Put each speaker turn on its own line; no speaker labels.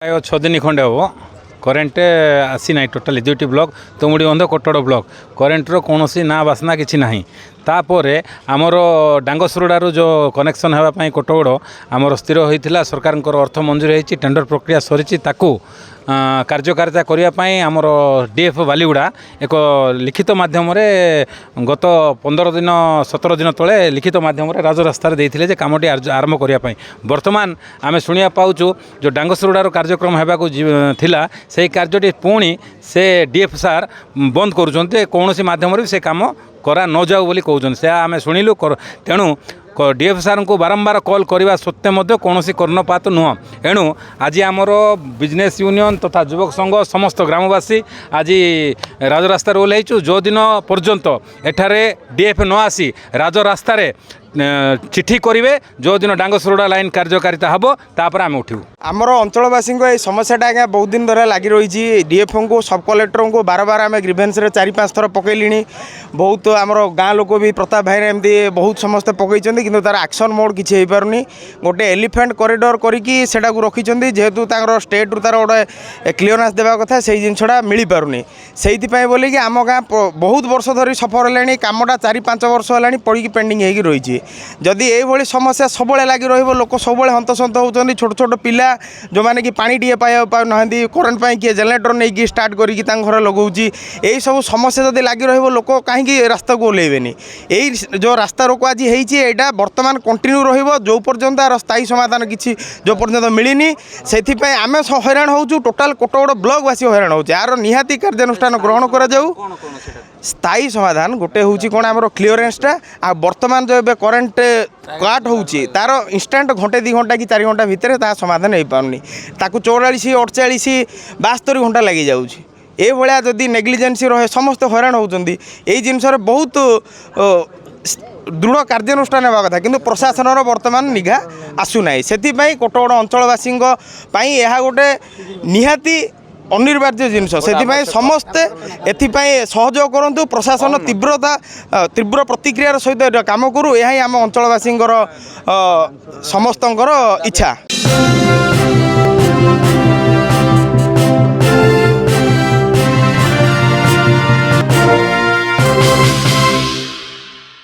ପ୍ରାୟ 6 ଦିନ ଖଣ୍ଡେ ହେବ କରେଣ୍ଟ ଆସିନାହିଁ ଟୋଟାଲି ଦୁଇଟି ବ୍ଲକ୍ ତୁମୁଡ଼ି ବନ୍ଧ କୋଟଡ଼ ବ୍ଲକ୍ କରେଣ୍ଟର କୌଣସି ନା ବାସ୍ନା କିଛି ନାହିଁ। ତାପରେ ଆମର ଡାଙ୍ଗସୁରୁଡ଼ାରୁ ଯେଉଁ କନେକ୍ସନ୍ ହେବା ପାଇଁ କୋଟଗଡ଼ ଆମର ସ୍ଥିର ହୋଇଥିଲା ସରକାରଙ୍କର ଅର୍ଥ ମଞ୍ଜୁର ହୋଇଛି ଟେଣ୍ଡର ପ୍ରକ୍ରିୟା ସରିଛି ତାକୁ କାର୍ଯ୍ୟକାରିତା କରିବା ପାଇଁ ଆମର ଡିଏଫ୍ ବାଲିଗୁଡ଼ା ଏକ ଲିଖିତ ମାଧ୍ୟମରେ ଗତ 15 ଦିନ 17 ଦିନ ତଳେ ଲିଖିତ ମାଧ୍ୟମରେ ରାଜରାସ୍ତାରେ ଦେଇଥିଲେ ଯେ କାମଟି ଆରମ୍ଭ କରିବା ପାଇଁ। ବର୍ତ୍ତମାନ ଆମେ ଶୁଣିବା ପାଉଛୁ ଯେଉଁ ଡାଙ୍ଗସୁରୁଡ଼ାର କାର୍ଯ୍ୟକ୍ରମ ହେବାକୁ ଥିଲା ସେହି କାର୍ଯ୍ୟଟି ପୁଣି ସେ ଡିଏଫ୍ ସାର୍ ବନ୍ଦ କରୁଛନ୍ତି କୌଣସି ମାଧ୍ୟମରେ ସେ କାମ କରା ନ ଯାଉ ବୋଲି କହୁଛନ୍ତି। ସେ ଆମେ ଶୁଣିଲୁ ତେଣୁ ଡିଏଫ୍ ସାର୍ଙ୍କୁ ବାରମ୍ବାର କଲ୍ କରିବା ସତ୍ତ୍ୱେ ମଧ୍ୟ କୌଣସି କର୍ଣ୍ଣପାତ ନୁହଁ। ଏଣୁ ଆଜି ଆମର ବିଜନେସ୍ ୟୁନିୟନ୍ ତଥା ଯୁବକ ସଂଘ ସମସ୍ତ ଗ୍ରାମବାସୀ ଆଜି ରାଜରାସ୍ତାରେ ଓହ୍ଲାଇଛୁ। ଯେଉଁଦିନ ପର୍ଯ୍ୟନ୍ତ ଏଠାରେ ଡିଏଫ୍ ନ ଆସି ରାଜରାସ୍ତାରେ ଚିଠି କରିବେ ଯେଉଁଦିନ ଡାଙ୍ଗସୁରୁଡ଼ା ଲାଇନ୍ କାର୍ଯ୍ୟକାରିତା ହେବ ତାପରେ ଆମେ ଉଠିବୁ।
ଆମର ଅଞ୍ଚଳବାସୀଙ୍କ এই ସମସ୍ୟାଟା ଆଜ୍ଞା ବହୁତ ଦିନ ଧରି ଲାଗି ରହିଛି। ଡିଏଫ୍ଙ୍କୁ ସବ୍ କଲେକ୍ଟରଙ୍କୁ ବାରବାର ଆମେ ଗ୍ରିଭେନ୍ସରେ 4-5 ଥର ପକେଇଲିଣି। ବହୁତ ଆମର ଗାଁ ଲୋକ ବି ପ୍ରତାପ ଭାଇରେ ଏମିତି ବହୁତ ସମସ୍ତେ ପକେଇଛନ୍ତି କିନ୍ତୁ ତାର ଆକ୍ସନ୍ ମୋଡ଼ କିଛି ହେଇପାରୁନି। ଗୋଟେ ଏଲିଫେଣ୍ଟ କରିଡର କରିକି ସେଟାକୁ ରଖିଛନ୍ତି ଯେହେତୁ ତାଙ୍କର ଷ୍ଟେଟ୍ରୁ ତାର ଗୋଟେ କ୍ଲିୟରାନ୍ସ ଦେବା କଥା ସେଇ ଜିନିଷଟା ମିଳିପାରୁନି। ସେଇଥିପାଇଁ ବୋଲିକି ଆମ ଗାଁ ବହୁତ ବର୍ଷ ଧରି ସଫର ହେଲାଣି କାମଟା 4-5 ବର୍ଷ ହେଲାଣି ପଡ଼ିକି ପେଣ୍ଡିଂ ହେଇକି ରହିଛି। ଯଦି এইভাবে সমস্যা সবুলে লাগি রহব লোক সবুলে হন্তসন্ত হচ্ছেন ছোট ছোট পিলা যে পানি টিকে পাই না করেন্ট পাই কিଏ জেনারেটর নেই স্টার্ট করি ঘরে লগাউছি এই সব সমস্যা যদি লাগি রহব লোক কাহিঁকি রাস্তাকে ওহ্লাইবেনি। এই যে রাস্তা রোক আজ হয়েছি এটা বর্তমান কন্টিনিউ রহব যে পর্যন্ত আর স্থায়ী সমাধান কিছু যে পর্যন্ত মিলিনি। সেইপাই আমি হইরাণ হচ্ছু টোটাল কোটগড় ব্লকবাসী হইরাণ হচ্ছে আর নিহাতি কার্যানুষ্ঠান গ্রহণ করা যাও। স্থায়ী সমাধান গোটে হচ্ছে কোণ আমার ক্লিয়রেন্সটা আর বর্তমান যে এবে করেন্ট কাট হচ্ছে তার ইনস্টান্ট ঘণ্টে 2 ঘণ্টা কি 4 ঘণ্টা ভিতরে তা সমাধান হয়ে পারুনি। তাকে 44 48 72 ঘণ্টা লাগি যাচ্ছে। এইভাবে যদি নেগলিজেন্সি রহে সমস্ত হইরাণ হচ্ছেন এই জিনিসের বহুত দৃঢ় কার্যানুষ্ঠান হওয়া কথা কিন্তু প্রশাসনর বর্তমান নিঘা আসুনা। সেপাই কোটগড় অঞ্চলবাসী গোটে নিহাতি অনিবার্য জিনিস সেপাই সমস্তে এথিপাই সহযোগ করন্তু। প্রশাসন তীব্র প্রতিক্রিয়ার সহিত কাম করু এহাই আম অঞ্চলবাসীঙ্কর সমস্তঙ্কর ইচ্ছা।